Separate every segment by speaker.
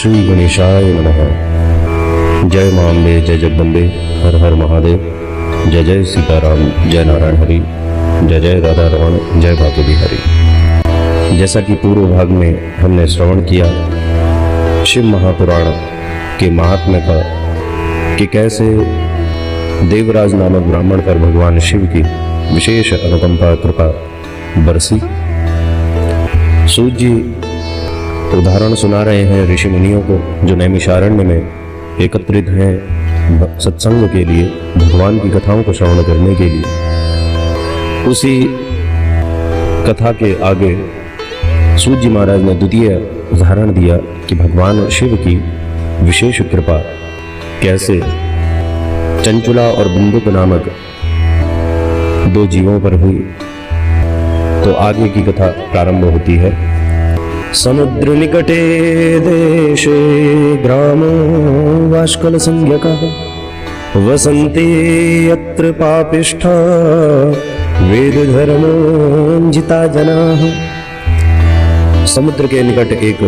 Speaker 1: श्री गणेशाय नमः। जय माम्बे, जय जगदम्बे, हर हर महादेव। जय जय सीताराम, जय नारायण हरि, जय जय राधा रमण, जय भाग्य बिहारी। जैसा कि पूर्व भाग में हमने श्रवण किया शिव महापुराण के महात्म्य का, कि कैसे देवराज नामक ब्राह्मण पर भगवान शिव की विशेष अनुकंपा कृपा बरसी। सूत जी उदाहरण सुना रहे हैं ऋषि मुनियों को, जो नैमिषारण्य में एकत्रित हैं सत्संग के लिए, भगवान की कथाओं को श्रवण करने के लिए। उसी कथा के आगे सूत जी महाराज ने द्वितीय उदाहरण दिया कि भगवान शिव की विशेष कृपा कैसे चंचुला और बुंदुक नामक दो जीवों पर हुई। तो आगे की कथा प्रारंभ होती है। समुद्र निकटे देशे ग्रामो वाष्कल संज्ञकः वसन्ते यत्र पापिष्ठा वेद धर्मोंजिता जनाः। समुद्र के निकट एक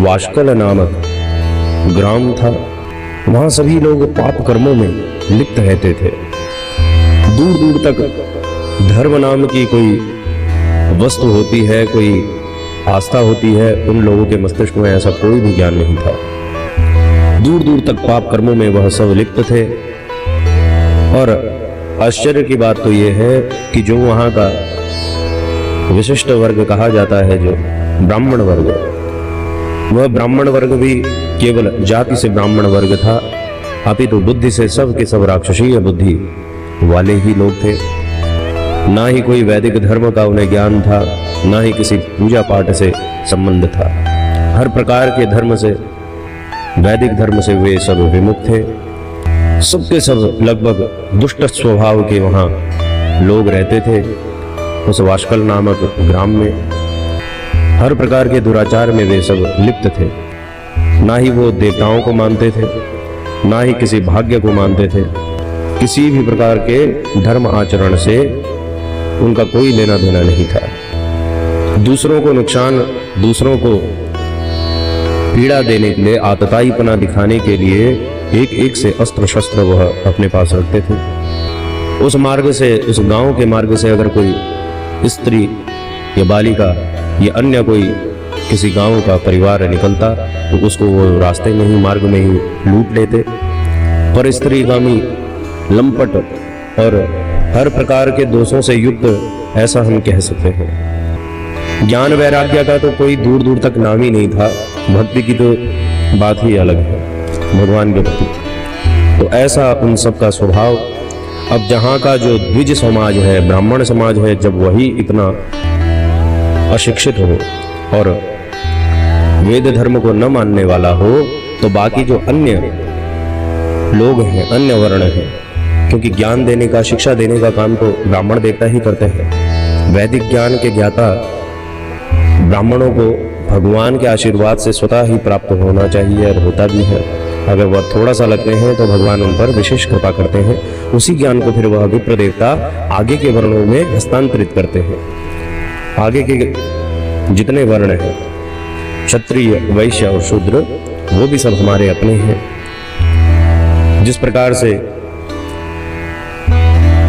Speaker 1: वाष्कल नामक ग्राम था। वहां सभी लोग पाप कर्मों में लिप्त रहते थे। दूर दूर तक धर्म नाम की कोई वस्तु होती है, कोई आस्था होती है, उन लोगों के मस्तिष्क में ऐसा कोई भी ज्ञान नहीं था। दूर दूर तक पाप कर्मों में वह सब लिप्त थे। और आश्चर्य की बात तो यह है कि जो वहाँ का विशिष्ट वर्ग कहा जाता है, जो ब्राह्मण वर्ग, वह ब्राह्मण वर्ग भी केवल जाति से ब्राह्मण वर्ग था, अपितु बुद्धि से सब के सब राक्षसीय बुद्धि वाले ही लोग थे। ना ही कोई वैदिक धर्म का उन्हें ज्ञान था, ना ही किसी पूजा पाठ से संबंध था। हर प्रकार के धर्म से, वैदिक धर्म से वे सब विमुख थे। सबके सब लगभग दुष्ट स्वभाव के वहाँ लोग रहते थे उस वाष्कल नामक ग्राम में। हर प्रकार के दुराचार में वे सब लिप्त थे। ना ही वो देवताओं को मानते थे, ना ही किसी भाग्य को मानते थे। किसी भी प्रकार के धर्म आचरण से उनका कोई लेना देना नहीं था। दूसरों को नुकसान, दूसरों को पीड़ा देने के लिए, आतताईपना दिखाने के लिए एक एक से अस्त्र शस्त्र वह अपने पास रखते थे। उस मार्ग से, उस गांव के मार्ग से अगर कोई स्त्री या बालिका या अन्य कोई किसी गांव का परिवार निकलता तो उसको वो रास्ते में ही, मार्ग में ही लूट लेते। पर स्त्रीगामी, लंपट और हर प्रकार के दोषों से युक्त, ऐसा हम कह सकते हैं। ज्ञान वैराग्य का तो कोई दूर दूर तक नाम ही नहीं था। भक्ति की तो बात ही अलग है, भगवान के प्रति। तो ऐसा उन सब का स्वभाव। अब जहाँ का जो द्विज समाज है, ब्राह्मण समाज है, जब वही इतना अशिक्षित हो और वेद धर्म को न मानने वाला हो, तो बाकी जो अन्य लोग हैं, अन्य वर्ण हैं, क्योंकि ज्ञान देने का, शिक्षा देने का काम तो ब्राह्मण देवता ही करते हैं। वैदिक ज्ञान के ज्ञाता ब्राह्मणों को भगवान के आशीर्वाद से स्वतः ही प्राप्त होना चाहिए, और होता भी है। अगर वह थोड़ा सा लगते हैं तो भगवान उन पर विशेष कृपा करते हैं। उसी ज्ञान को फिर वह विप्र देवता आगे के वर्णों में हस्तांतरित करते हैं। आगे के जितने वर्ण हैं, क्षत्रिय, वैश्य और शूद्र, वो भी सब हमारे अपने हैं। जिस प्रकार से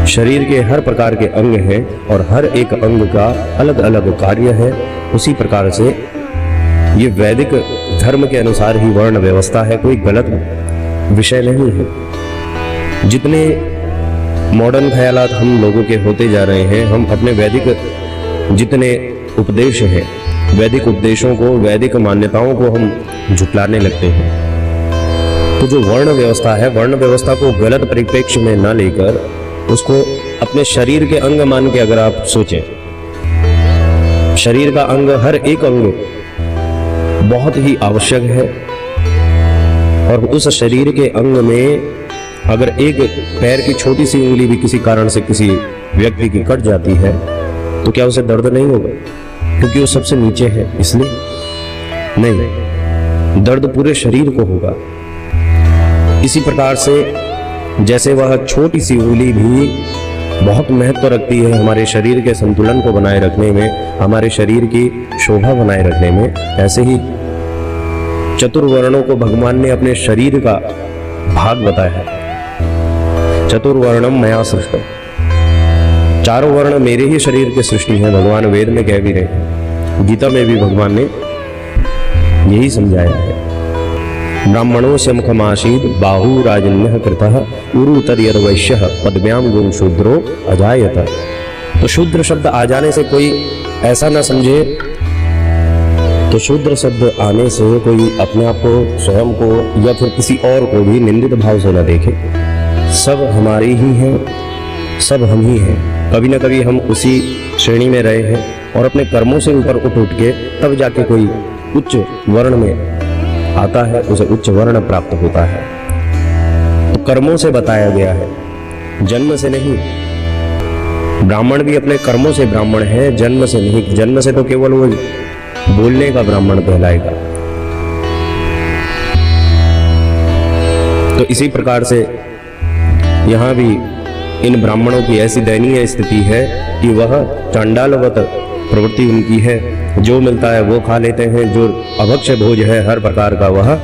Speaker 1: शरीर के हर प्रकार के अंग हैं और हर एक अंग का अलग अलग कार्य है, उसी प्रकार से ये वैदिक धर्म के अनुसार ही वर्ण व्यवस्था है। कोई गलत विषय नहीं है। जितने मॉडर्न ख्यालात हम लोगों के होते जा रहे हैं, हम अपने वैदिक जितने उपदेश हैं, वैदिक उपदेशों को, वैदिक मान्यताओं को हम झुटलाने लगते हैं। तो जो वर्ण व्यवस्था है, वर्ण व्यवस्था को गलत परिप्रेक्ष्य में ना लेकर उसको अपने शरीर के अंग मान के अगर आप सोचें, शरीर का अंग, हर एक अंग बहुत ही आवश्यक है। और उस शरीर के अंग में अगर एक पैर की छोटी सी उंगली भी किसी कारण से किसी व्यक्ति की कट जाती है तो क्या उसे दर्द नहीं होगा? क्योंकि वो सबसे नीचे है, इसलिए नहीं, दर्द पूरे शरीर को होगा। इसी प्रकार से जैसे वह छोटी सी उंगली भी बहुत महत्व रखती है हमारे शरीर के संतुलन को बनाए रखने में, हमारे शरीर की शोभा बनाए रखने में, ऐसे ही चतुर्वर्णों को भगवान ने अपने शरीर का भाग बताया है। चतुर्वर्णम मया सृष्टम, चारों वर्ण मेरे ही शरीर की सृष्टि है, भगवान वेद में कह भी रहे हैं। गीता में भी भगवान ने यही समझाया है। ब्राह्मणों से मुखमासीद बाहु राजन्य कृतः उरु तद यद वैश्य पद्म्याम गुण शूद्रो अजायत। तो शूद्र शब्द आ जाने से कोई ऐसा ना समझे, तो शूद्र शब्द आने से कोई अपने आप को, स्वयं को या फिर किसी और को भी निंदित भाव से न देखे। सब हमारे ही हैं, सब हम ही हैं। कभी ना कभी हम उसी श्रेणी में रहे हैं और अपने कर्मों से ऊपर उठ के तब जाके कोई उच्च वर्ण में आता है, उसे उच्च वर्ण प्राप्त होता है। तो कर्मों से बताया गया है, जन्म से नहीं। ब्राह्मण भी अपने कर्मों से ब्राह्मण है, जन्म से नहीं। जन्म से तो केवल वो बोलने का ब्राह्मण कहलाएगा। तो इसी प्रकार से यहां भी इन ब्राह्मणों की ऐसी दयनीय स्थिति है कि वह चांडालवत प्रवृत्ति उनकी है। जो मिलता है वो खा लेते हैं, जो अभक्ष्य भोज है हर प्रकार का वह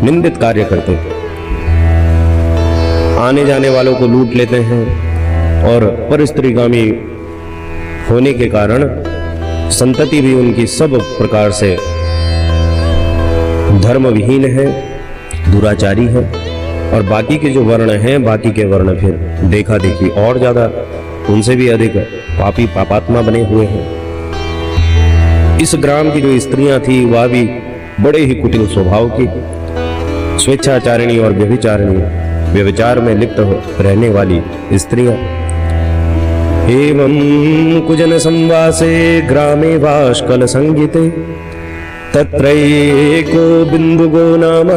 Speaker 1: निंदित कार्य करते हैं। आने जाने वालों को लूट लेते हैं और परस्त्रीगामी होने के कारण संतति भी उनकी सब प्रकार से धर्म विहीन है, दुराचारी है। और बाकी के जो वर्ण हैं, बाकी के वर्ण फिर देखा देखी और ज्यादा उनसे भी अधिक पापी पापात्मा बने हुए हैं। इस ग्राम की जो स्त्रियां थी वह भी बड़े ही कुटिल स्वभाव की, स्वेच्छाचारिणी और व्यभिचारिणी, व्यभिचार में लिप्त रहने वाली स्त्रियां। एवं कुजन संवासे ग्रामे वाष्कल संगीते तत्रैको बिंदुगो नाम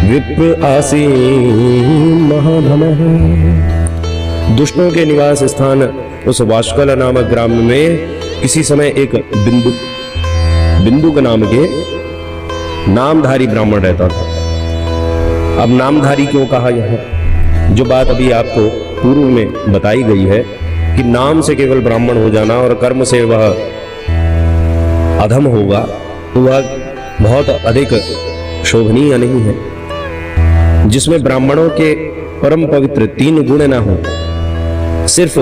Speaker 1: विप्र आसीन महाधमः। दुष्टों के निवास स्थान उस वाष्कल नामक ग्राम में किसी समय एक बिंदुक नाम के नामधारी ब्राह्मण रहता था। अब नामधारी क्यों कहा यह? जो बात अभी आपको पूर्व में बताई गई है कि नाम से केवल ब्राह्मण हो जाना और कर्म से वह अधम होगा, तो वह बहुत अधिक शोभनीय नहीं है। जिसमें ब्राह्मणों के परम पवित्र 3 गुण ना हो, सिर्फ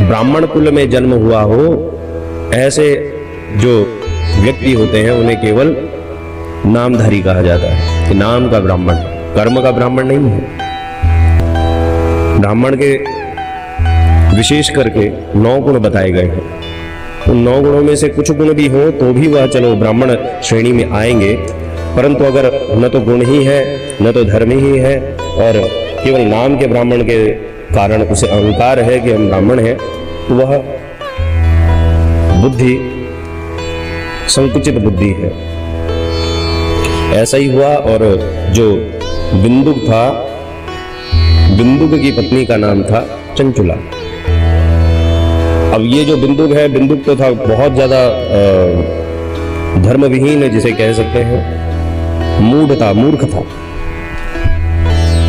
Speaker 1: ब्राह्मण कुल में जन्म हुआ हो, ऐसे जो व्यक्ति होते हैं उन्हें केवल नामधारी कहा जाता है कि नाम का ब्राह्मण, कर्म का ब्राह्मण नहीं है। ब्राह्मण के विशेष करके 9 गुण बताए गए हैं। उन 9 गुणों में से कुछ गुण भी हो तो भी वह चलो ब्राह्मण श्रेणी में आएंगे, परंतु अगर न तो गुण ही है न तो धर्म ही है और केवल नाम के ब्राह्मण के कारण उसे अहंकार है कि हम ब्राह्मण हैं, तो वह बुद्धि संकुचित बुद्धि है। ऐसा ही हुआ। और जो बिंदुक था, बिंदुक की पत्नी का नाम था चंचुला। अब ये जो बिंदुक है, बिंदुक तो था बहुत ज्यादा धर्म विहीन, जिसे कह सकते हैं मूढ़ था, मूर्ख था।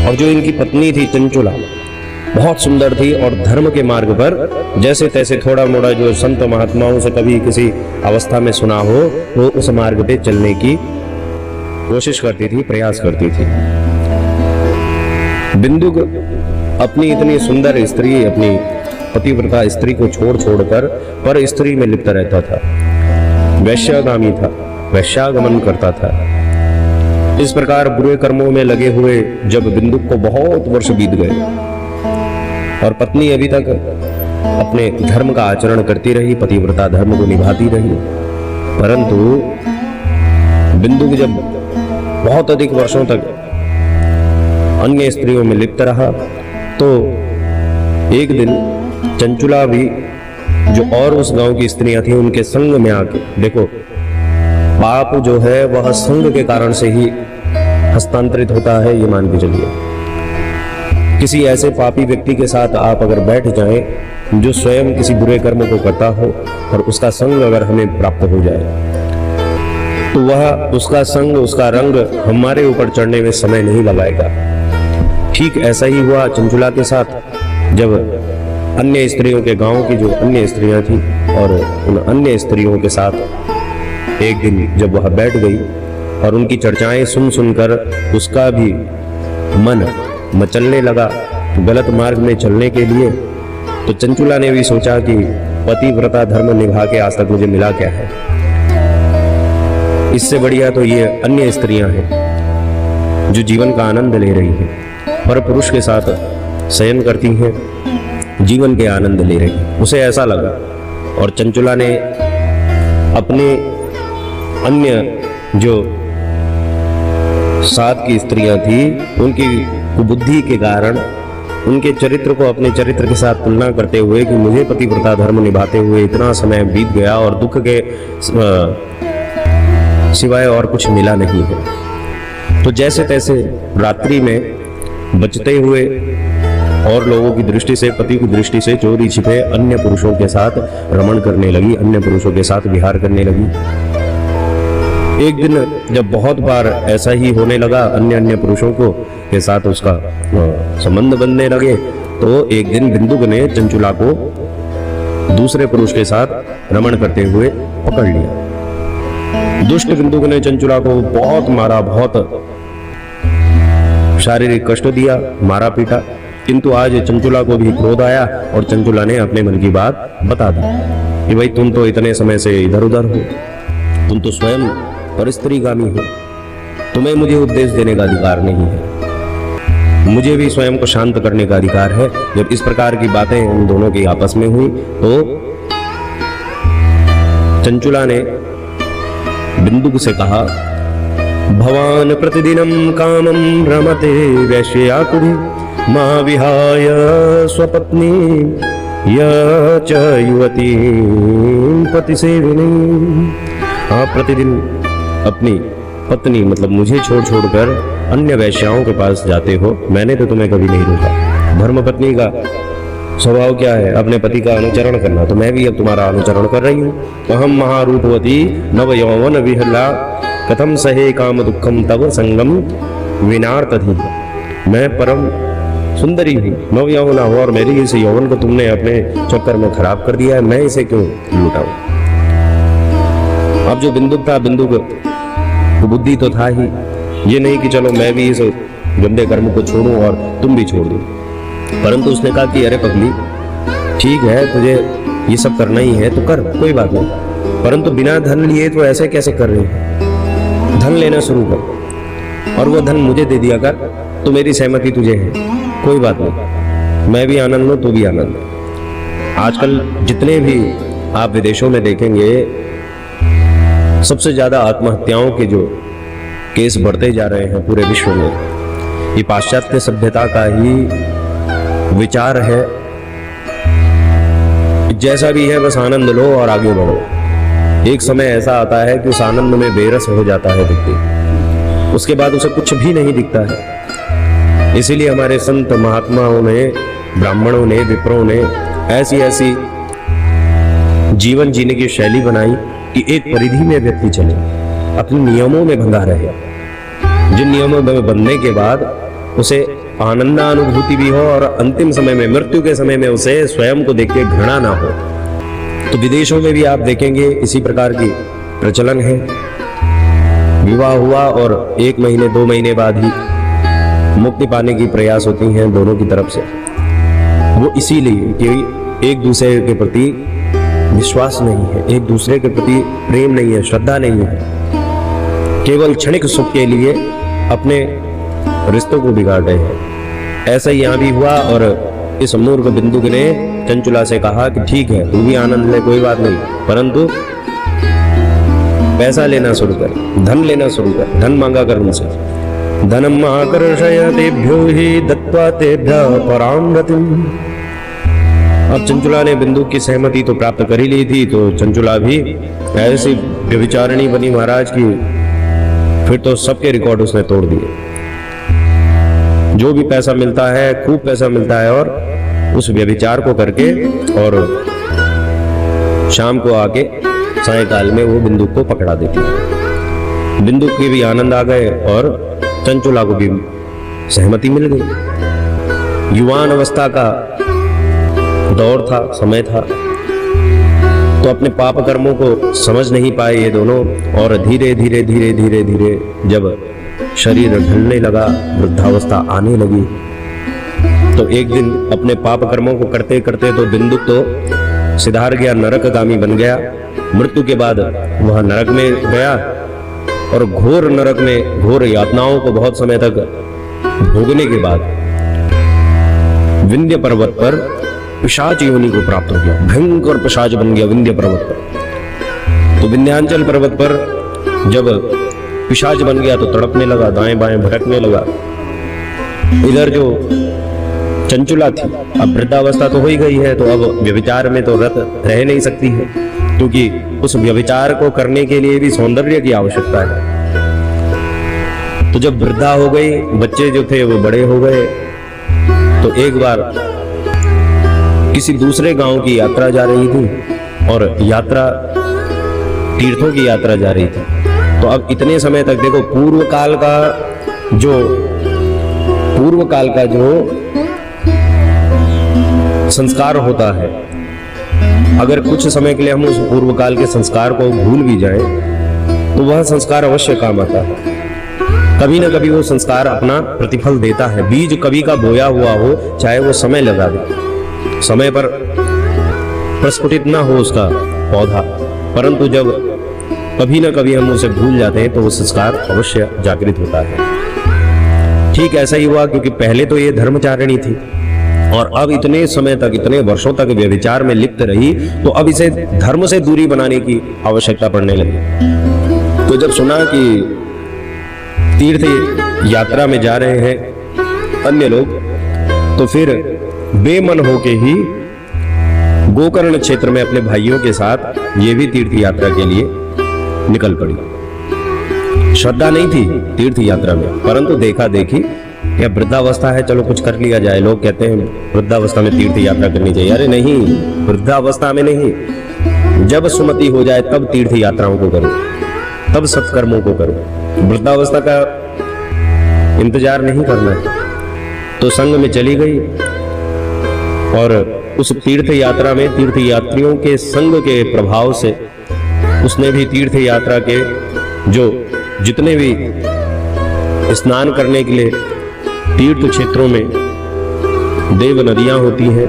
Speaker 1: और जो इनकी पत्नी थी चंचुला, बहुत सुंदर थी और धर्म के मार्ग पर जैसे तैसे थोड़ा मोड़ा जो संत महात्माओं से कभी किसी अवस्था में सुना हो, वो उस मार्ग पे चलने की कोशिश करती थी, प्रयास करती थी। बिंदुक अपनी इतनी सुंदर स्त्री, अपनी पतिव्रता स्त्री को छोड़कर पर स्त्री में लिप्त रहता था, वैश्यागामी था, वैश्यागमन करता था। इस प्रकार बुरे कर्मों में लगे हुए जब बिंदुक को बहुत वर्ष बीत गए और पत्नी अभी तक अपने धर्म का आचरण करती रही, पतिव्रता धर्म को निभाती रही, परंतु बिंदुक जब बहुत अधिक वर्षों तक अन्य स्त्रियों में लिप्त रहा, तो एक दिन चंचुला भी जो और उस गांव की स्त्रियां थी उनके संग में आके, देखो पाप जो है वह संग के कारण से ही हस्तांतरित होता है, ये मान के चलिए। किसी ऐसे पापी व्यक्ति के साथ आप अगर बैठ जाएं जो स्वयं किसी बुरे कर्म को करता हो और उसका संग अगर हमें प्राप्त हो जाए, तो वह उसका संग, उसका रंग हमारे ऊपर चढ़ने में समय नहीं लगाएगा। ठीक ऐसा ही हुआ चंचुला के साथ, जब अन्य स्त्रियों के गांव की जो अन्य स्त्रियां थी और उन अन्य स्त्रियों के साथ एक दिन जब वह बैठ गई और उनकी चर्चाएं सुन सुनकर उसका भी मन मचलने लगा गलत मार्ग में चलने के लिए। तो चंचुला ने भी सोचा कि पतिव्रता धर्म निभा के आज तक मुझे मिला क्या है, इससे बढ़िया तो ये अन्य स्त्रियां हैं जो जीवन का आनंद ले रही हैं, पर पुरुष के साथ शयन करती हैं, जीवन के आनंद ले रही हैं। उसे ऐसा लगा और चंचुला ने अपने अन्य जो साथ की स्त्रियां थी उनकी कुबुद्धि के कारण उनके चरित्र को अपने चरित्र के साथ तुलना करते हुए कि मुझे पतिव्रता धर्म निभाते हुए इतना समय बीत गया और दुख के सिवाय और कुछ मिला नहीं है। तो जैसे तैसे रात्रि में बचते हुए और लोगों की दृष्टि से, पति की दृष्टि से चोरी छिपे अन्य पुरुषों के साथ रमण करने लगी, अन्य पुरुषों के साथ विहार करने लगी। एक दिन जब बहुत बार ऐसा ही होने लगा, अन्य पुरुषों को के साथ उसका संबंध बनने लगे, तो एक दिन बिंदुक ने चंचुला को दूसरे पुरुष के साथ रमण करते हुए पकड़ लिया। दुष्ट बिंदुक ने चंचुला को बहुत मारा, बहुत शारीरिक कष्ट दिया, मारा पीटा। किंतु आज चंचुला को भी क्रोध आया और चंचुला ने अपने मन की बात बता दी कि भाई तुम तो इतने समय से इधर उधर हो, तुम तो स्वयं परस्त्रीगामी हो, तुम्हें मुझे उपदेश देने का अधिकार नहीं है, मुझे भी स्वयं को शांत करने का अधिकार है। जब इस प्रकार की बातें उन दोनों की आपस में हुई तो चंचुला ने बिंदुक से कहा, भवान प्रतिदिनम कामम रमते वैश्याकुले मां विहाय स्वपत्नी च युवती पति सेविनी। आप प्रतिदिन अपनी पत्नी मतलब मुझे छोड़ छोड़कर अन्य वैश्याओं के पास जाते हो, मैंने तो तुम्हें कभी नहीं रोका। धर्मपत्नी का स्वभाव क्या है? अपने पति का अनुचरण करना, तो मैं भी अब तुम्हारा अनुचरण कर रही हूँ। अहम महारूपवती नव यौवन विहला कथम सहे काम दुखम तव संगम विनार्तधि। मैं परम सुंदरी हूँ, नव यौवना हो, और मेरी इस यौवन को तुमने अपने चक्कर में खराब कर दिया है, मैं इसे क्यों लूटाऊं? अब जो बिंदुक था, बिंदुक बुद्धि तो था ही, ये नहीं कि चलो मैं भी इस गंदे कर्म को छोड़ूं और तुम भी छोड़ दो। परंतु उसने कहा कि अरे पगली, ठीक है तुझे ये सब करना ही है तो कर, कोई बात नहीं, परंतु बिना धन लिए तो ऐसे कैसे कर रही है? धन लेना शुरू कर और वो धन मुझे दे दिया कर, तो मेरी सहमति तुझे है, कोई बात नहीं, मैं भी आनंद हूं, तू भी आनंद है। आजकल जितने भी आप विदेशों में देखेंगे, सबसे ज्यादा आत्महत्याओं के जो केस बढ़ते जा रहे हैं पूरे विश्व में, ये पाश्चात्य सभ्यता का ही विचार है। जैसा भी है बस आनंद लो और आगे बढ़ो। एक समय ऐसा आता है कि उस आनंद में बेरस हो जाता है व्यक्ति, उसके बाद उसे कुछ भी नहीं दिखता है। इसीलिए हमारे संत महात्माओं ने, ब्राह्मणों ने, विप्रों ने ऐसी ऐसी जीवन जीने की शैली बनाई कि एक परिधि में व्यक्ति चले, अपने नियमों में बंधा रहे, जिन नियमों में बंधने के बाद उसे आनंदानुभूति भी हो और अंतिम समय में, मृत्यु के समय में उसे स्वयं को देख के घृणा ना हो। तो विदेशों में भी आप देखेंगे इसी प्रकार की प्रचलन है। विवाह हुआ और 1 महीने 2 महीने बाद ही मुक्ति पाने की प्रयास होती हैं दोनों की तरफ से। वो इसीलिए कि एक दूसरे के प्रति विश्वास नहीं है, एक दूसरे के प्रति प्रेम नहीं है, श्रद्धा नहीं है, केवल क्षणिक सुख के लिए अपने रिश्तों को बिगाड़ रहे हैं। ऐसा ही यहाँ भी हुआ और इस मूर्ख बिंदुक ने चंचुला से कहा कि ठीक है तू भी आनंद ले, कोई बात नहीं, परंतु पैसा लेना शुरू कर, धन लेना शुरू कर, धन मांगा कर उनसे। धनम आकर्षय तेभ्यो ही दत्वा तेभ्यः परां रतिम्। अब चंचुला ने बिंदुक की सहमति तो प्राप्त कर ही ली थी, तो चंचुला भी ऐसी व्यभिचारिणी बनी महाराज की, फिर तो सबके रिकॉर्ड उसने तोड़ दिए। जो भी पैसा मिलता है, खूब पैसा मिलता है, और उस व्यभिचार को करके और शाम को आके सायंकाल में वो बिंदुक को पकड़ा देती है। बिंदुक के भी आनंद आ गए और चंचुला को भी सहमति मिल गई। युवान अवस्था का दौर था, समय था, तो अपने पाप कर्मों को समझ नहीं पाए ये दोनों, और धीरे धीरे धीरे धीरे धीरे जब शरीर ढलने लगा, वृद्धावस्था आने लगी, तो एक दिन अपने पाप कर्मों को करते करते तो बिंदु तो सिधार गया, नरकगामी बन गया। मृत्यु के बाद वह नरक में गया और घोर नरक में घोर यातनाओं को बहुत समय तक भोगने के बाद विंध्य पर्वत पर पिशाच योनि को प्राप्त हो गया। भयंकर पिशाच बन गया विंध्य पर्वत पर। तो विंध्यांचल पर्वत पर जब पिशाच बन गया तो तड़पने लगा, दाएं बाएं भटकने लगा। इधर जो चंचुला थी, अब वृद्धावस्था तो हो ही गई है, तो अब व्यभिचार में तो रत रह नहीं सकती है, क्योंकि उस व्यभिचार को करने के लिए भी सौंदर्य की आवश्यकता है। तो जब वृद्धा हो गई, बच्चे जो थे वो बड़े हो गए, तो एक बार किसी दूसरे गांव की यात्रा जा रही थी, और यात्रा तीर्थों की यात्रा जा रही थी। तो अब इतने समय तक देखो, पूर्व काल का जो संस्कार होता है, अगर कुछ समय के लिए हम उस पूर्व काल के संस्कार को भूल भी जाएं, तो वह संस्कार अवश्य काम आता है। कभी ना कभी वो संस्कार अपना प्रतिफल देता है। बीज कभी का बोया हुआ हो, चाहे वो समय लगा दे, समय पर प्रस्फुटित ना हो उसका पौधा, परंतु जब कभी ना कभी हम उसे भूल जाते हैं तो वो संस्कार अवश्य जागृत होता है। ठीक ऐसा ही हुआ, क्योंकि पहले तो ये धर्मचारिणी थी और अब इतने समय तक, इतने वर्षों तक व्यभिचार में लिप्त रही, तो अब इसे धर्म से दूरी बनाने की आवश्यकता पड़ने लगी। तो जब सुना कि तीर्थ यात्रा में जा रहे हैं अन्य लोग, तो फिर बेमन होके ही गोकर्ण क्षेत्र में अपने भाइयों के साथ ये भी तीर्थ यात्रा के लिए निकल पड़ी। श्रद्धा नहीं थी तीर्थ यात्रा में, परंतु देखा देखी या वृद्धावस्था है, चलो कुछ कर लिया जाए। लोग कहते हैं वृद्धावस्था में तीर्थ यात्रा करनी चाहिए। अरे नहीं, वृद्धावस्था में नहीं, जब सुमति हो जाए तब तीर्थ यात्राओं को करो, तब सत्कर्मों को करो। वृद्धावस्था का इंतजार नहीं करना है। तो संग में चली गई और उस तीर्थ यात्रा में तीर्थ यात्रियों के संग के प्रभाव से उसने भी तीर्थ यात्रा के जो जितने भी स्नान करने के लिए तीर्थ क्षेत्रों में देव नदियां होती हैं,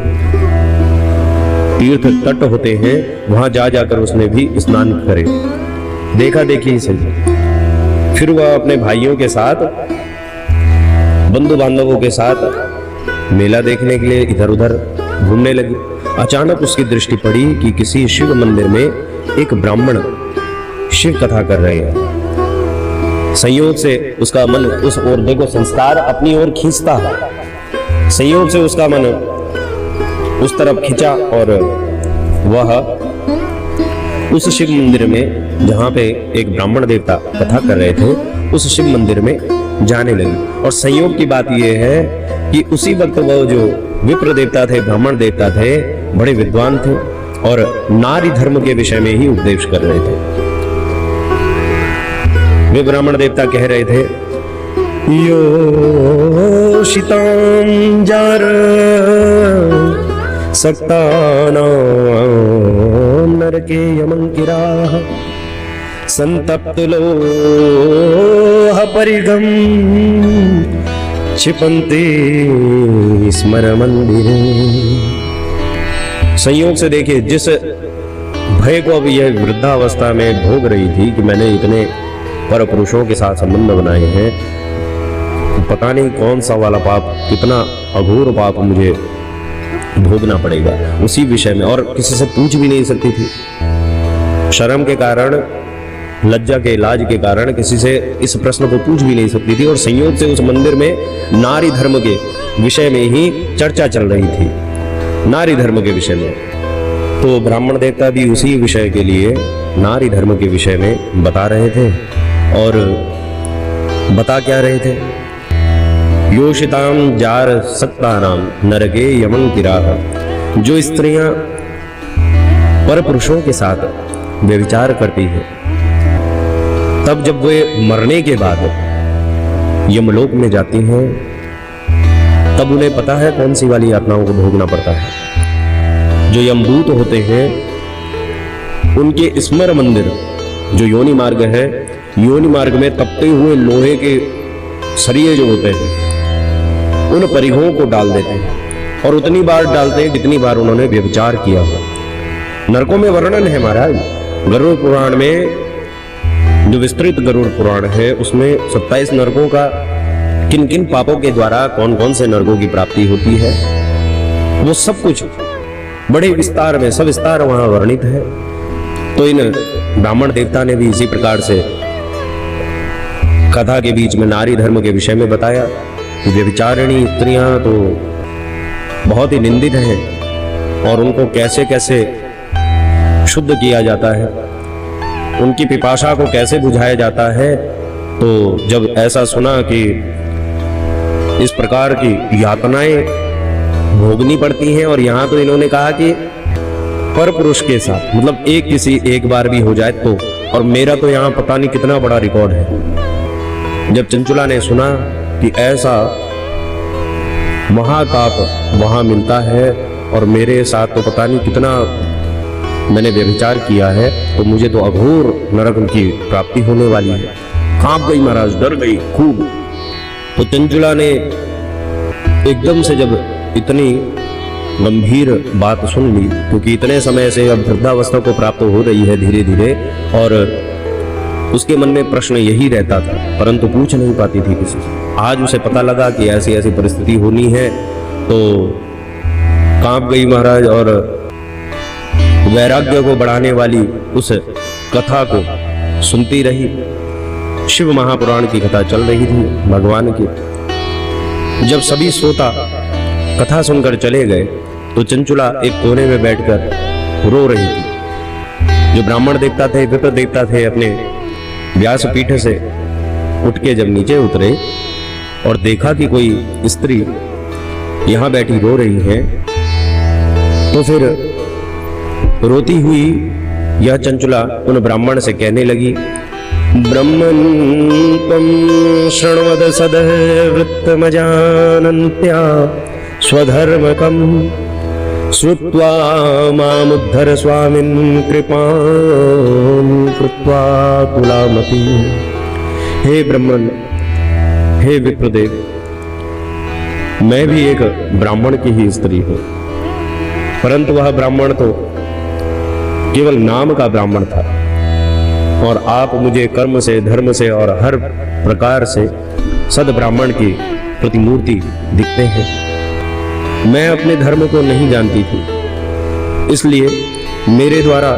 Speaker 1: तीर्थ तट होते हैं, वहां जा जाकर उसने भी स्नान करे। देखा देखी से फिर वह अपने भाइयों के साथ, बंधु बांधवों के साथ मेला देखने के लिए इधर उधर घूमने लगी। अचानक उसकी दृष्टि पड़ी कि किसी शिव मंदिर में एक ब्राह्मण शिव कथा कर रहे हैं। संयोग से उसका मन उस ओर, देखो संस्कार अपनी ओर खींचता है, संयोग से उसका मन उस तरफ खिंचा और वह उस शिव मंदिर में, जहाँ पे एक ब्राह्मण देवता कथा कर रहे थे, उस शिव मंदिर में जाने लगी। और संयोग की बात यह है कि उसी वक्त वह जो विप्र देवता थे, ब्राह्मण देवता थे, बड़े विद्वान थे और नारी धर्म के विषय में ही उपदेश कर रहे थे। वे ब्राह्मण देवता कह रहे थे, यो शितां जार सक्तानां नरके यमंकिराः संतप्त लोह परिगम क्षिपन्ते स्मर मंदिरे। संयोग से देखिए, जिस भय को अब यह वृद्धावस्था में भोग रही थी कि मैंने इतने पर पुरुषों के साथ संबंध बनाए हैं, पता नहीं कौन सा वाला पाप, कितना अघोर पाप मुझे भोगना पड़ेगा, उसी विषय में। और किसी से पूछ भी नहीं सकती थी, शर्म के कारण, लज्जा के लाज के कारण किसी से इस प्रश्न को पूछ भी नहीं सकती थी। और संयोग से उस मंदिर में नारी धर्म के विषय में ही चर्चा चल रही थी, नारी धर्म के विषय में। तो ब्राह्मण देवता भी उसी विषय के लिए, नारी धर्म के विषय में बता रहे थे। और बता क्या रहे थे? योषिताम जार सक्तानाम नरके यमंकिराः। जो स्त्रियां पर पुरुषों के साथ व्यभिचार करती हैं, तब जब वे मरने के बाद यमलोक में जाती हैं, तब उन्हें पता है कौन सी वाली यातनाओं को भोगना पड़ता है। जो यमदूत होते हैं उनके स्मर मंदिर जो योनि मार्ग है, योनि मार्ग में तपते हुए लोहे के सरिये जो होते हैं उन परिघों को डाल देते हैं और उतनी बार डालते हैं जितनी बार उन्होंने व्यभिचार किया हो। नरकों में वर्णन है महाराज, गरुड़ पुराण में जो विस्तृत गरुड़ पुराण है उसमें 27 नरकों का किन किन पापों के द्वारा कौन कौन से नरकों की प्राप्ति होती है वो सब कुछ बड़े विस्तार में सविस्तार वहां वर्णित है। तो इन ब्राह्मण देवता ने भी इसी प्रकार से कथा के बीच में नारी धर्म के विषय में बताया कि व्यभिचारिणी स्त्रियां तो बहुत ही निंदित हैं और उनको कैसे कैसे शुद्ध किया जाता है, उनकी पिपासा को कैसे बुझाया जाता है। तो जब ऐसा सुना कि इस प्रकार की यातनाएं भोगनी पड़ती हैं और यहाँ तो इन्होंने कहा कि पर पुरुष के साथ, मतलब एक बार भी हो जाए तो, और मेरा तो यहाँ पता नहीं कितना बड़ा रिकॉर्ड है। जब चंचुला ने सुना कि ऐसा महाताप वहां मिलता है और मेरे साथ तो पता नहीं कितना मैंने व्यभिचार किया है, तो मुझे तो अघोर नरक की प्राप्ति होने वाली है। कांप गई महाराज, डर गई खूब। तो चंचुला ने एकदम से जब इतनी गंभीर बात सुन ली, क्योंकि इतने समय से अब वृद्धावस्था को प्राप्त हो रही है धीरे धीरे, और उसके मन में प्रश्न यही रहता था परंतु पूछ नहीं पाती थी किसी से। आज उसे पता लगा कि ऐसी ऐसी परिस्थिति होनी है तो कांप गई महाराज और वैराग्य को बढ़ाने वाली उस कथा को सुनती रही। शिव महापुराण की कथा चल रही थी भगवान की। जब सभी श्रोता कथा सुनकर चले गए तो चंचुला एक कोने में बैठकर रो रही थी। जो ब्राह्मण देवता थे, विप्र देवता थे, अपने व्यासपीठ से उठ के जब नीचे उतरे और देखा कि कोई स्त्री यहाँ बैठी रो रही है, तो फिर रोती हुई यह चंचुला उन ब्राह्मण से कहने लगी, ब्रह्मन् त्वं शृण्वद सद्वृत्तमजानन्त्या स्वधर्मकं श्रुत्वा मामुद्धर स्वामिन् कृपां कृत्वा तुलामपि। हे ब्रह्मन, हे विप्रदेव, मैं भी एक ब्राह्मण की ही स्त्री हूं, परंतु वह ब्राह्मण तो केवल नाम का ब्राह्मण था और आप मुझे कर्म से, धर्म से और हर प्रकार से सद ब्राह्मण की प्रतिमूर्ति दिखते हैं। मैं अपने धर्म को नहीं जानती थी, इसलिए मेरे द्वारा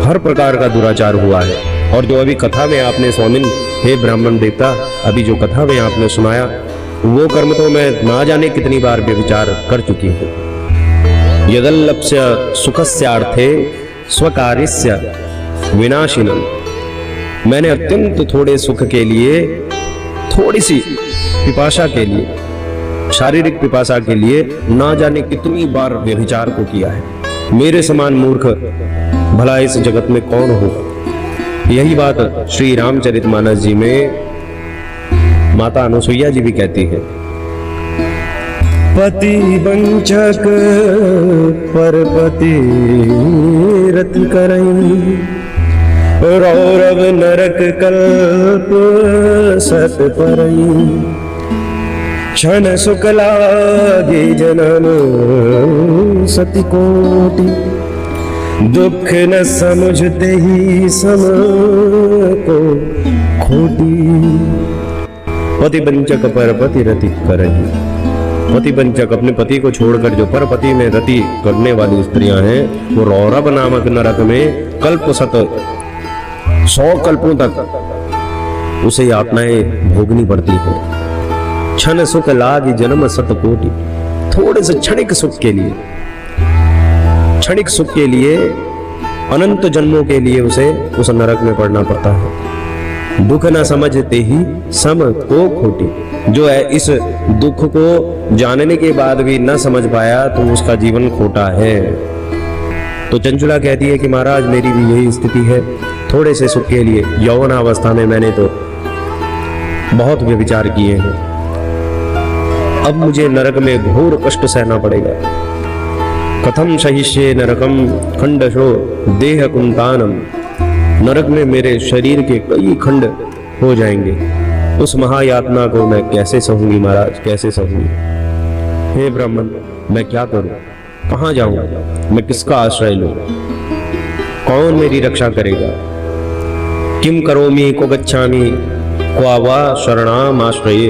Speaker 1: हर प्रकार का दुराचार हुआ है। और जो अभी कथा में आपने स्वामिन, हे ब्राह्मण देवता, अभी जो कथा में आपने सुनाया वो कर्म तो मैं ना जाने कितनी बार व्यभिचार कर चुकी हूँ। यदल्लप्स्य सुखस्यार्थे स्वकार्यस्य विनाशिनम, मैंने अत्यंत थोड़े सुख के लिए, थोड़ी सी पिपासा के लिए, शारीरिक पिपासा के लिए ना जाने कितनी बार व्यभिचार को किया है। मेरे समान मूर्ख भला इस जगत में कौन हो। यही बात श्री रामचरितमानस जी में माता अनुसुईया जी भी कहती है, पति वंचक परपति रति करई, रौरव नरक कल्प सत परई, क्षण सुख लागे जन्म सति कोटि, दुख न समझते ही सम को खोटी। पति वंचक परपति रति करई, पति वंचक अपने पति को छोड़कर जो परपति में रति करने वाली स्त्रियां हैं, वो रौरव नामक नरक में कल्प सत 100 कल्पों तक उसे यातनाएं भोगनी पड़ती है। क्षण सुख लागी जन्म सत कोटि, थोड़े से क्षणिक सुख के लिए, क्षणिक सुख के लिए अनंत जन्मों के लिए उसे उस नरक में पड़ना पड़ता है। दुख न समझते ही सम को खोटी, जो है इस दुख को जानने के बाद भी न समझ पाया तो उसका जीवन खोटा है। तो चंचुला कहती है कि महाराज मेरी भी यही स्थिति है, थोड़े से सुख के लिए यौवन अवस्था में मैंने तो बहुत व्यभिचार किए हैं, अब मुझे नरक में घोर कष्ट सहना पड़ेगा। कथम सहिष्ये नरकम खंडशो देह कुंतानम। नरक में मेरे शरीर के कई खंड हो जाएंगे, उस महायातना को मैं कैसे सहूंगी महाराज, कैसे सहूंगी। हे ब्राह्मण, मैं क्या करूं, कहाँ जाऊं, मैं किसका आश्रय लूं, कौन मेरी रक्षा करेगा। किम करोमि को गच्छामि क्वा वा शरणाम आश्रये।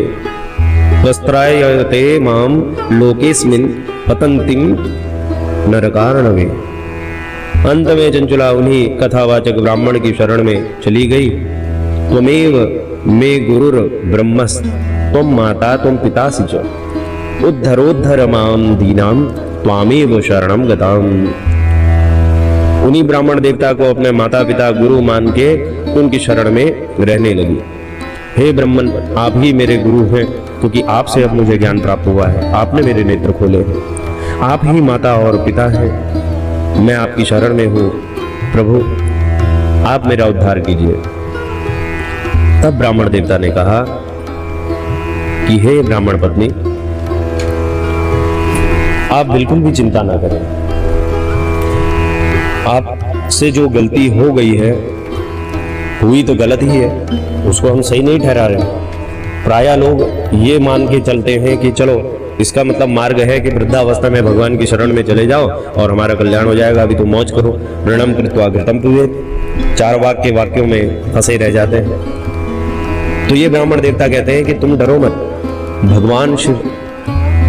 Speaker 1: वस्त्रायते माम लोकेस्मिन् पतंतिम नरकारणवे। अंत में चंचुला उन्हीं कथावाचक ब्राह्मण की शरण में चली गई। त्वमेव मे गुरुर ब्रह्मस् त्वं माता त्वं पितासि च उद्धरोद्धर मां दीनां त्वामेव शरणं गताम्। उन्हीं ब्राह्मण देवता को अपने माता पिता गुरु मान के उनकी शरण में रहने लगी। हे ब्राह्मण, आप ही मेरे गुरु हैं, क्योंकि आपसे अब मुझे ज्ञान प्राप्त हुआ है, आपने मेरे नेत्र खोले हैं, आप ही माता और पिता हैं, मैं आपकी शरण में हूँ। प्रभु, आप मेरा उद्धार कीजिए। तब ब्राह्मण देवता ने कहा कि हे ब्राह्मण पत्नी, आप बिल्कुल भी चिंता ना करें। आपसे जो गलती हो गई है, हुई तो गलत ही है, उसको हम सही नहीं ठहरा रहे। प्रायः लोग ये मान के चलते हैं कि चलो इसका मतलब मार्ग है कि वृद्धावस्था में भगवान की शरण में चले जाओ और हमारा कल्याण हो जाएगा, अभी तो मौज करो। ऋणम कृत्वा घृतम पिबेत्। 4 वाक्यों में फंसे रह जाते हैं। तो ये ब्राह्मण देवता कहते हैं कि तुम डरो मत, भगवान शिव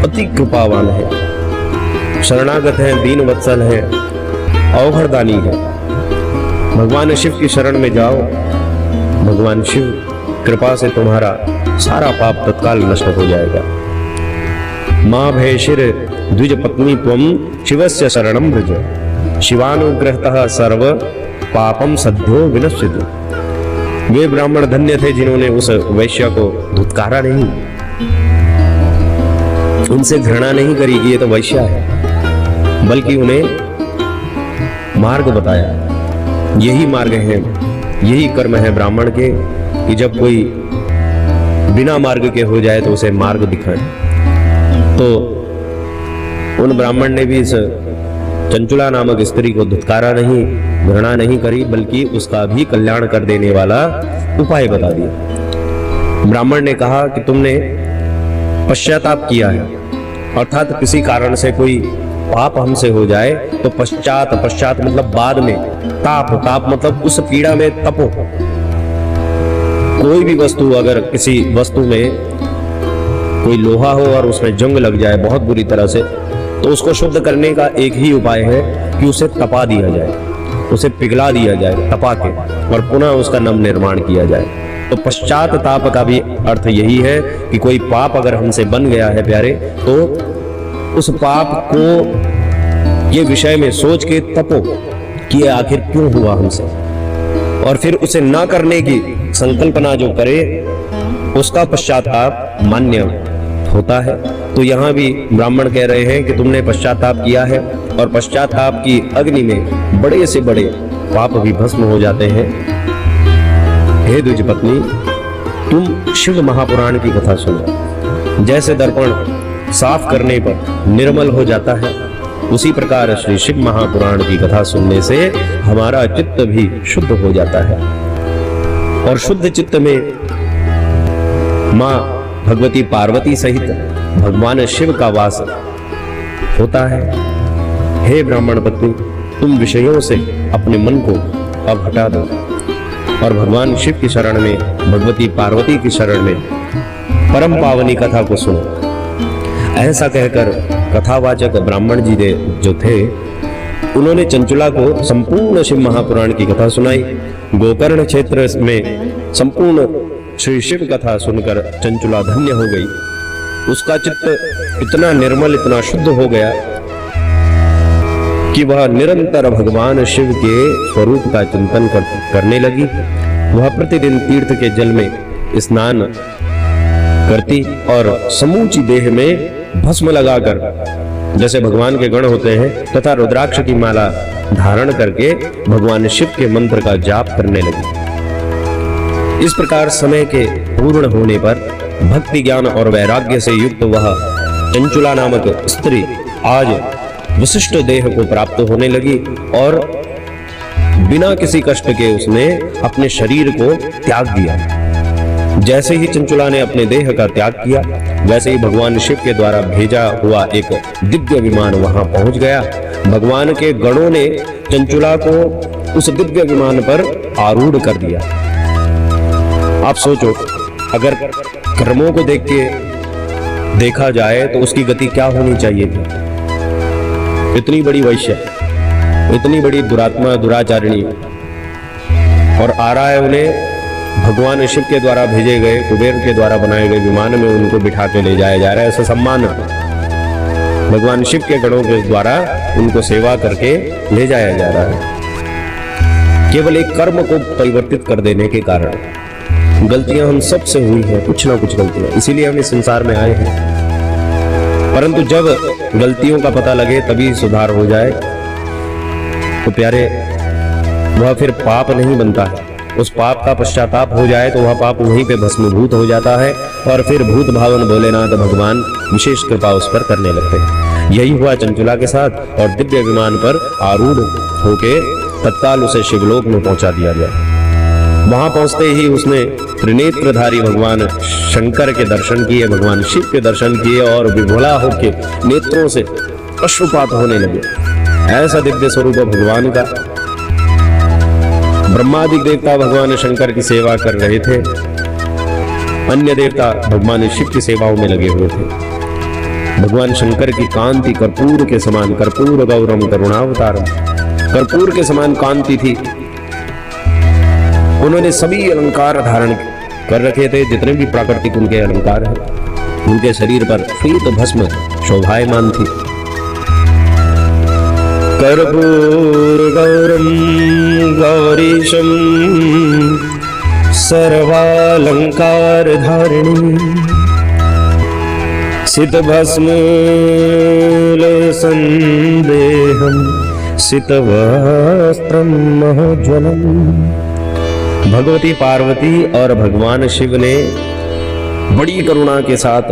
Speaker 1: अति कृपावान है, शरणागत है, दीन वत्सल है, अवघड़दानी है। भगवान शिव की शरण में जाओ, भगवान शिव कृपा से तुम्हारा सारा पाप तत्काल नष्ट हो जाएगा। मां भयशिर द्विज पत्नी त्वं शिवस्य शरणं व्रज शिवानुग्रहतः सर्व पापम सद्यो विनश्यति। वे ब्राह्मण धन्य थे जिन्होंने उस वैश्य को धुतकारा नहीं, उनसे घृणा नहीं करी कि ये तो वैश्य है, बल्कि उन्हें मार्ग बताया। यही मार्ग है, यही कर्म है ब्राह्मण के कि जब कोई बिना मार्ग के हो जाए तो उसे मार्ग दिखाएं। तो उन ब्राह्मण ने भी इस चंचुला नामक स्त्री को धुतकारा नहीं, घृणा नहीं करी, बल्कि उसका भी कल्याण कर देने वाला उपाय बता दिया। ब्राह्मण ने कहा कि तुमने पश्चाताप किया है, अर्थात किसी कारण से कोई पाप हमसे हो जाए तो पश्चात मतलब बाद में, ताप मतलब उस पीड़ा में तपो। कोई भी वस्तु, अगर किसी वस्तु में कोई लोहा हो और उसमें जंग लग जाए बहुत बुरी तरह से, तो उसको शुद्ध करने का एक ही उपाय है कि उसे तपा दिया जाए, उसे पिघला दिया जाए तपा के, और पुनः उसका नव निर्माण किया जाए। तो पश्चात ताप का भी अर्थ यही है कि कोई पाप अगर हमसे बन गया है प्यारे, तो उस पाप को ये विषय में सोच के तपो कि आखिर क्यों हुआ हमसे, और फिर उसे ना करने की संकल्पना जो करे उसका पश्चाताप मान्य होता है। तो यहाँ भी ब्राह्मण कह रहे हैं कि तुमने पश्चाताप किया है, और पश्चाताप की अग्नि में बड़े से बड़े पाप भी भस्म हो जाते हैं। हे द्विज पत्नी, तुम शिव महापुराण की कथा सुनो। जैसे दर्पण साफ करने पर निर्मल हो जाता है, उसी प्रकार श्री शिव महापुराण की कथा सुनने से हमारा चित्त भी शुद्ध हो जाता है, और शुद्ध चित्त में मां भगवती पार्वती सहित भगवान शिव का वास होता है। हे ब्राह्मण पत्नी, तुम विषयों से अपने मन को अब हटा दो और भगवान शिव की शरण में, भगवती पार्वती की शरण में परम पावनी कथा को सुनो। ऐसा कहकर कथावाचक ब्राह्मण जी जो थे, उन्होंने चंचुला को संपूर्ण शिव महापुराण की कथा सुनाई। गोकर्ण क्षेत्र में संपूर्ण श्री शिव कथा सुनकर चंचुला धन्य हो गई। उसका चित्त इतना निर्मल, इतना शुद्ध हो गया कि वह निरंतर भगवान शिव के स्वरूप का चिंतन करने लगी। वह प्रतिदिन तीर्थ के जल में स्नान करती और समूची देह में भस्म लगाकर, जैसे भगवान के गण होते हैं, तथा रुद्राक्ष की माला धारण करके भगवान शिव के मंत्र का जाप करने लगी। इस प्रकार समय के पूर्ण होने पर भक्ति, ज्ञान और वैराग्य से युक्त वह चंचुला नामक स्त्री आज विशिष्ट देह को प्राप्त होने लगी और बिना किसी कष्ट के उसने अपने शरीर को त्याग दिया। जैसे ही चंचुला ने अपने देह का त्याग किया, वैसे ही भगवान शिव के द्वारा भेजा हुआ एक दिव्य विमान वहां पहुंच गया। भगवान के गणों ने चंचुला को उस दिव्य विमान पर आरूढ़ कर दिया। आप सोचो, अगर कर्मों को देख के देखा जाए तो उसकी गति क्या होनी चाहिए थी। इतनी बड़ी वैश्य, इतनी बड़ी दुरात्मा, दुराचारिणी, और आ रहा है उन्हें भगवान शिव के द्वारा भेजे गए, कुबेर के द्वारा बनाए गए विमान में उनको बिठा के ले जाया जा रहा है। ऐसा सम्मान भगवान शिव के गणों के द्वारा उनको सेवा करके ले जाया जा रहा है। केवल एक कर्म को परिवर्तित कर देने के कारण गलतियां हम सबसे हुई हैं, कुछ ना कुछ गलतियां, इसीलिए हम इस संसार में आए हैं। परंतु जब गलतियों का पता लगे तभी सुधार हो जाए तो प्यारे वह फिर पाप नहीं बनता है। उस पाप का पश्चाताप हो जाए तो वह पाप वहीं पे भस्मीभूत हो जाता है और फिर भूत भावन भोलेनाथ भगवान विशेष कृपा उस पर करने लगते हैं। यही हुआ चंचुला के साथ और दिव्य विमान पर आरूढ़ होके तत्काल उसे शिवलोक में पहुंचा दिया गया। वहां पहुंचते ही उसने त्रिनेत्रधारी भगवान शंकर के दर्शन किए, भगवान शिव के दर्शन किए और विभोला होके नेत्रों से अश्रुपात होने लगे। ऐसा दिव्य स्वरूप भगवान का। ब्रह्मादिक देवता भगवान शंकर की सेवा कर रहे थे, अन्य देवता भगवान शिव की सेवाओं में लगे हुए थे। भगवान शंकर की कांति कर्पूर के समान, कर्पूर गौरम करुणावतारम, कर्पूर के समान कांति थी। उन्होंने सभी अलंकार धारण कर रखे थे, जितने भी प्राकृतिक उनके अलंकार हैं। उनके शरीर पर पीत भस्म शोभायमान थी। कर्पूर गौरम गौरीशम सर्वालंकार धारिणी सित भस्म संदेहम सित वस्त्रम महोज्वलम। भगवती पार्वती और भगवान शिव ने बड़ी करुणा के साथ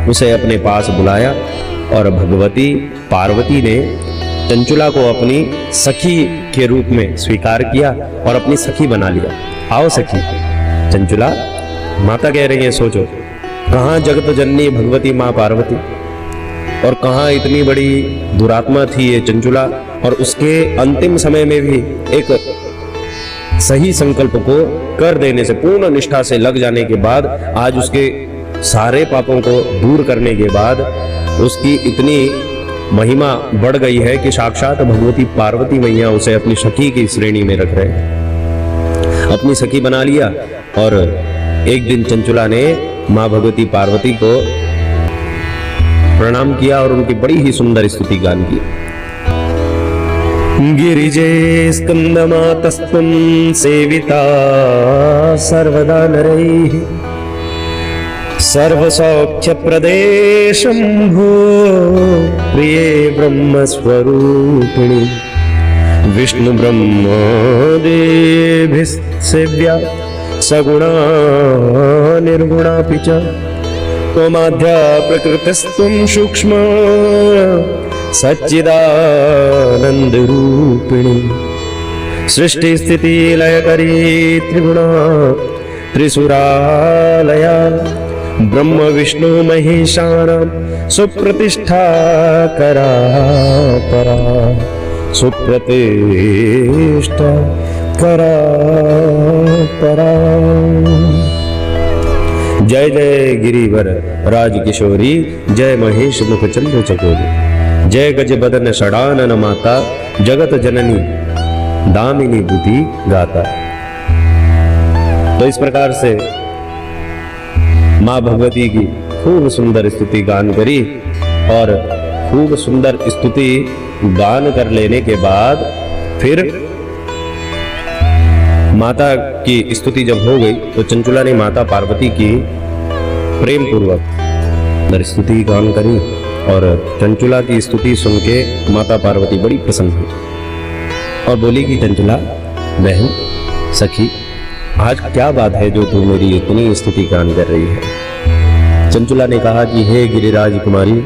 Speaker 1: उसे अपने पास बुलाया और भगवती पार्वती ने चंचुला को अपनी सखी के रूप में स्वीकार किया और अपनी सखी बना लिया। आओ सखी। चंचुला माता कह रही है, सोचो कहाँ जगत जननी भगवती माँ पार्वती और कहाँ इतनी बड़ी दुरात्मा थी ये चंचुला, और उसके अंतिम समय में भी एक सही संकल्प को कर देने से, पूर्ण निष्ठा से लग जाने के बाद, आज उसके सारे पापों को दूर करने के बाद उसकी इतनी महिमा बढ़ गई है कि साक्षात भगवती पार्वती मैया उसे अपनी सखी की श्रेणी में रख रहे हैं। अपनी सखी बना लिया और एक दिन चंचुला ने माँ भगवती पार्वती को प्रणाम किया और उनकी बड़ी ही सुंदर स्तुति गान की। गिरिजे स्कंदमातस्त्वं सेविता सर्वदा नरैः सर्वसौख्यप्रदे शम्भो प्रिये ब्रह्मस्वरूपिणि विष्णु ब्रह्मादिभिस्सेव्या सगुणा निर्गुणापि च त्वमाद्या प्रकृतिस्त्वं सूक्ष्म सच्चिदानन्दरूपिणि सृष्टि स्थिति लयकरी त्रिगुणा त्रिसुरालया ब्रह्म विष्णु महेशानां सुप्रतिष्ठा करा परा सुप्रतिष्ठा करा परा। जय जय गिरिवर राजकिशोरी, जय महेश मुख चंद्र चकोरी, जय गज बदन षडानन माता, जगत जननी दामिनी बुद्धि गाता। तो इस प्रकार से माँ भगवती की खूब सुंदर स्तुति गान करी और खूब सुंदर स्तुति गान कर लेने के बाद फिर माता की स्तुति जब हो गई तो चंचुला ने माता पार्वती की प्रेम पूर्वक स्तुति गान करी और चंचुला की स्तुति सुन के माता पार्वती बड़ी प्रसन्न हुई और बोली कि चंचुला बहन सखी, आज क्या बात है जो तू मेरी इतनी स्तुति गान कर रही है। चंचुला ने कहा कि हे गिरिराज कुमारी,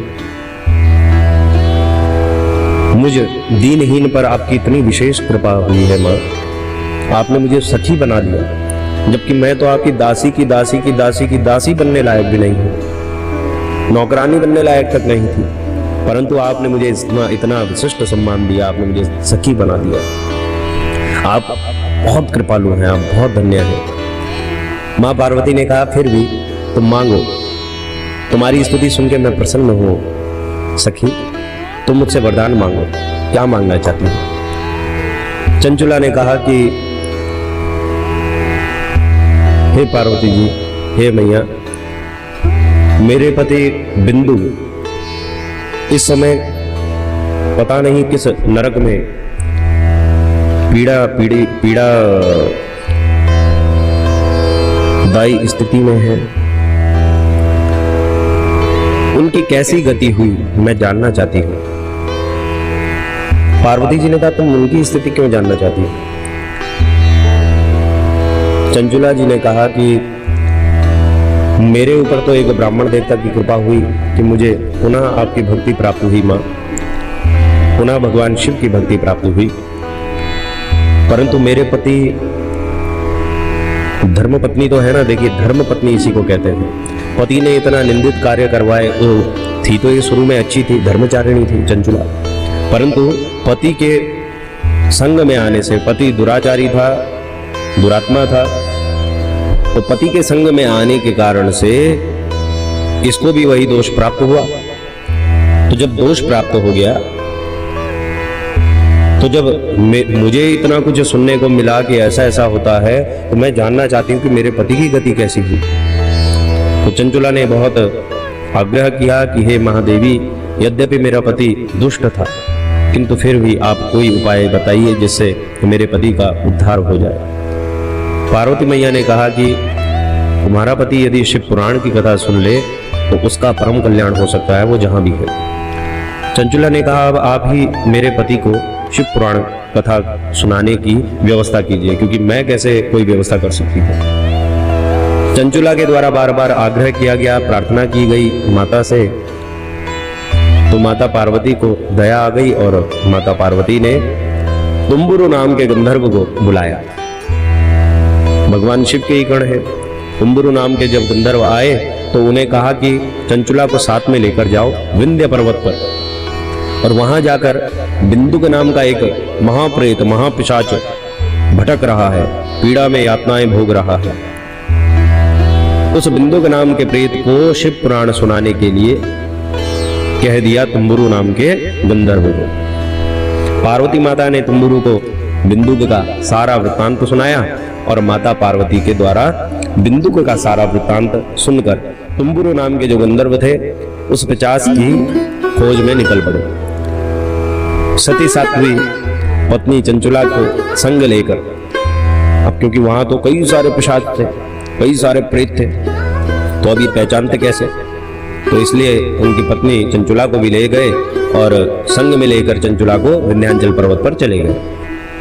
Speaker 1: मुझ दीनहीन पर आपकी इतनी विशेष कृपा हुई है माँ, आपने मुझे सखी बना दिया, जबकि मैं तो आपकी दासी की दासी की दासी की दासी बनने लायक भी नहीं हूँ, नौकरानी बनने लायक तक नहीं थी, परंतु आपने मुझे इतना विशिष्ट सम्मान दिया, आपने मुझे सखी बना दिया। आप बहुत कृपालु हैं, आप बहुत धन्य हैं। माँ पार्वती ने कहा, फिर भी तुम मांगो, तुम्हारी स्तुति सुन के मैं प्रसन्न हूँ। सखी, तुम मुझसे वरदान मांगो, क्या मांगना चाहती हो? चंचुला ने कहा कि हे पार्वती जी, हे मैया, मेरे पति बिंदु इस समय पता नहीं किस नरक में पीड़ा दाई स्थिति में है। उनकी कैसी गति हुई मैं जानना चाहती हूँ। पार्वती जी ने कहा, तुम उनकी स्थिति क्यों जानना चाहती हो? चंचुला जी ने कहा कि मेरे ऊपर तो एक ब्राह्मण देवता की कृपा हुई कि मुझे पुनः आपकी भक्ति प्राप्त हुई माँ, पुनः भगवान शिव की भक्ति प्राप्त हुई, परंतु मेरे पति धर्मपत्नी तो है ना, देखिए धर्मपत्नी इसी को कहते हैं। पति ने इतना निंदित कार्य करवाए, थी तो ये शुरू में अच्छी थी, धर्मचारिणी थी चंचुला, परंतु पति के संग में आने से, पति दुराचारी था, दुरात्मा था, तो पति के संग में आने के कारण से इसको भी वही दोष प्राप्त हुआ। तो जब दोष प्राप्त हो गया, तो जब मुझे इतना कुछ सुनने को मिला कि ऐसा ऐसा होता है, तो मैं जानना चाहती हूँ कि मेरे पति की गति कैसी हुई। तो चंचुला ने बहुत आग्रह किया कि हे महादेवी, यद्यपि मेरा पति दुष्ट था, किंतु फिर भी आप कोई उपाय बताइए जिससे मेरे पति का उद्धार हो जाए। पार्वती मैया ने कहा कि तुम्हारा पति यदि शिव पुराण की कथा सुन ले तो उसका परम कल्याण हो सकता है, वो जहां भी है। चंचुला ने कहा, अब आप ही मेरे पति को शिव पुराण कथा सुनाने की व्यवस्था कीजिए, क्योंकि मैं कैसे कोई व्यवस्था कर सकती हूँ। चंचुला के द्वारा बार बार आग्रह किया गया, प्रार्थना की गई माता से, तो माता पार्वती को दया आ गई और माता पार्वती ने तुम्बुरु नाम के गंधर्व को बुलाया। भगवान शिव के ही गण है। तुम्बुरु नाम के जब गंधर्व आए तो उन्हें कहा कि चंचुला को साथ में लेकर जाओ विंध्य पर्वत पर, और वहां जाकर बिंदु के नाम का एक महाप्रेत महापिशाच भटक रहा है, पीड़ा में यातनाएं भोग रहा है। उस बिंदु के नाम के प्रेत को शिव पुराण सुनाने के लिए कह दिया तुम्बुरु नाम के गंधर्व को। पार्वती माता ने तुम्बुरु को बिंदु का सारा वृत्तांत सुनाया और माता पार्वती के द्वारा बिंदु का सारा वृत्तांत सुनकर तुम्बुरु नाम के जो गंधर्व थे उस पिशाच की खोज में निकल पड़े। सती साध्वी पत्नी चंचुला को संग लेकर, अब क्योंकि वहां तो कई सारे पिशाच थे, कई सारे प्रेत थे, तो अभी पहचानते कैसे, तो इसलिए उनकी पत्नी चंचुला को भी ले गए और संग में लेकर चंचुला को विंध्याचल पर्वत पर चले गए।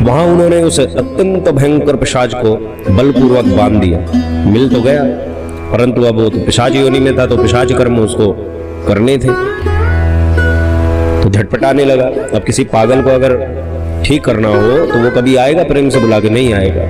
Speaker 1: वहां उन्होंने उस अत्यंत भयंकर पिशाच को बलपूर्वक बांध दिया। मिल तो गया, परंतु अब वो तो पिशाच योनि में था, तो पिशाच कर्म उसको करने थे, तो झटपटाने लगा। अब किसी पागल को अगर ठीक करना हो तो वो कभी आएगा प्रेम से बुला के? नहीं आएगा,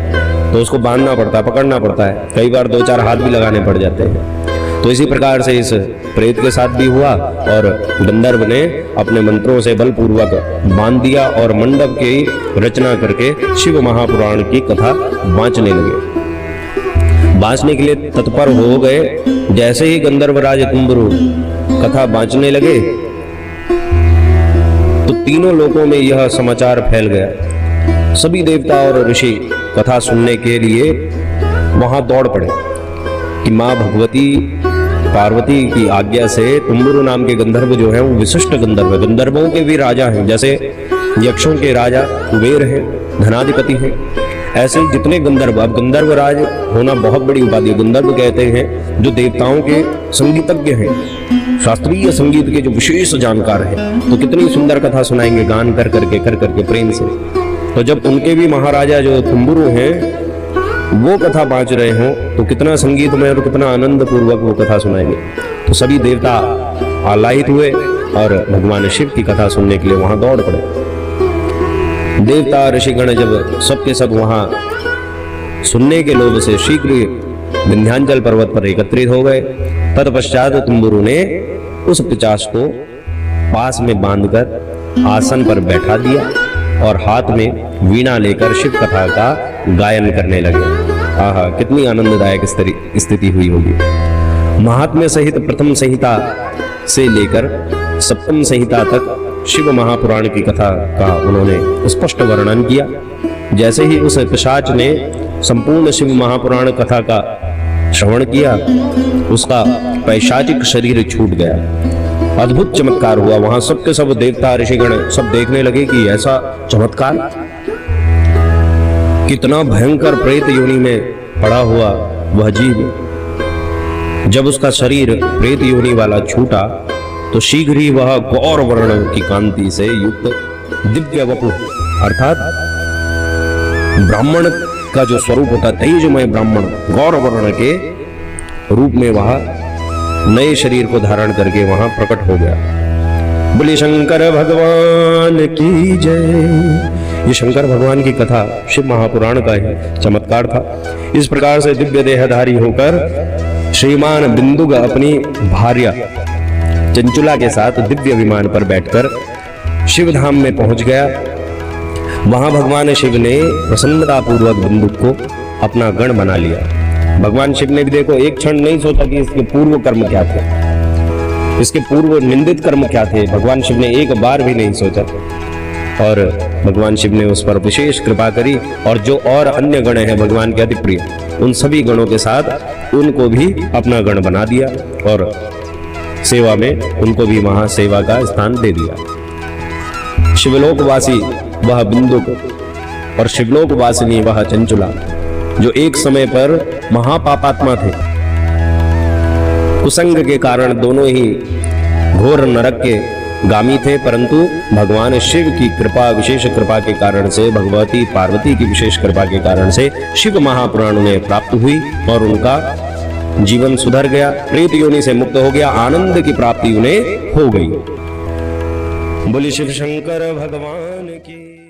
Speaker 1: तो उसको बांधना पड़ता है, पकड़ना पड़ता है, कई बार 2-4 हाथ भी लगाने पड़ जाते हैं। तो इसी प्रकार से इस प्रेत के साथ भी हुआ और गंधर्व ने अपने मंत्रों से बलपूर्वक बांध दिया और मंडप की रचना करके शिव महापुराण की कथा बांचने लगे। बांचने के लिए तत्पर हो गए। जैसे ही गंधर्वराज तुम्बुरु कथा बांचने लगे तो तीनों लोकों में यह समाचार फैल गया। सभी देवता और ऋषि कथा सुनने के लिए वहां दौड़ पड़े कि माँ भगवती पार्वती की आज्ञा से तुम्बुरु नाम के गंधर्व जो है वो विशिष्ट गंधर्व है, गंधर्वों के भी राजा हैं, जैसे यक्षों के राजा कुबेर हैं, धनाधिपति हैं, ऐसे जितने गंधर्व। अब गंधर्व राज होना बहुत बड़ी उपाधि है। गंधर्व कहते हैं जो देवताओं के संगीतज्ञ हैं, शास्त्रीय संगीत के जो विशेष जानकार हैं, तो कितनी सुंदर कथा सुनाएंगे गान कर करके प्रेम से। तो जब उनके भी महाराजा जो तुम्बुरु हैं वो कथा बांच रहे हों तो कितना संगीतमय और कितना आनंद पूर्वक वो कथा सुनाएंगे। तो सभी देवता आलाहित हुए और भगवान शिव की कथा सुनने के लिए वहां दौड़ पड़े। देवता ऋषिगण जब सबके सब वहां सुनने के लोभ से शीघ्र विंध्याचल पर्वत पर एकत्रित हो गए। तत्पश्चात तुम्बुरु ने उस पिशाच को पास में बांधकर आसन पर बैठा दिया और हाथ में वीणा लेकर शिव कथा का गायन करने लगे। आहा, कितनी आनंददायक स्थिति हुई होगी। महात्म्य सहित प्रथम संहिता से लेकर सप्तम संहिता तक शिव महापुराण की कथा का उन्होंने स्पष्ट वर्णन किया। जैसे ही उस पिशाच ने संपूर्ण शिव महापुराण कथा का श्रवण किया, उसका पैशाचिक शरीर छूट गया। अद्भुत चमत्कार हुआ। वहां सबके सब देवता ऋषिगण सब देखने लगे कि ऐसा चमत्कार, कितना भयंकर प्रेत योनि में पड़ा हुआ वह जीव, जब उसका शरीर प्रेत योनि वाला छूटा तो शीघ्र ही वह गौर वर्ण की कांति से युक्त दिव्य वपु अर्थात ब्राह्मण का जो स्वरूप होता, तेजमय ब्राह्मण गौर वर्ण के रूप में वह नए शरीर को धारण करके वहां प्रकट हो गया। बोले शंकर भगवान की जय। ये शंकर भगवान की कथा शिव महापुराण का ही चमत्कार था। इस प्रकार से दिव्य देहधारी होकर श्रीमान बिंदुग अपनी भार्या चंचुला के साथ दिव्य विमान पर बैठकर शिव धाम में पहुंच गया। वहां भगवान शिव ने प्रसन्नता पूर्वक बिंदुक को अपना गण बना लिया। भगवान शिव ने भी देखो एक क्षण नहीं सोचा कि इसके पूर्व कर्म क्या थे, इसके पूर्व निंदित कर्म क्या थे। भगवान शिव ने एक बार भी नहीं सोचा और भगवान शिव ने उस पर विशेष कृपा करी और जो और अन्य गण हैं भगवान के अति प्रिय, उन सभी गणों के साथ उनको भी अपना गण बना दिया और सेवा में उनको भी वहां सेवा का स्थान दे दिया। शिवलोकवासी वह बिंदुक और शिवलोकवासिनी वह चंचुला, जो एक समय पर महापापात्मा थे, कुसंग के कारण दोनों ही घोर नरक के गामी थे, परंतु भगवान शिव की कृपा, विशेष कृपा के कारण से, भगवती पार्वती की विशेष कृपा के कारण से शिव महापुराण उन्हें प्राप्त हुई और उनका जीवन सुधर गया, प्रेत योनि से मुक्त हो गया, आनंद की प्राप्ति उन्हें हो गई। बोले शिव शंकर भगवान की।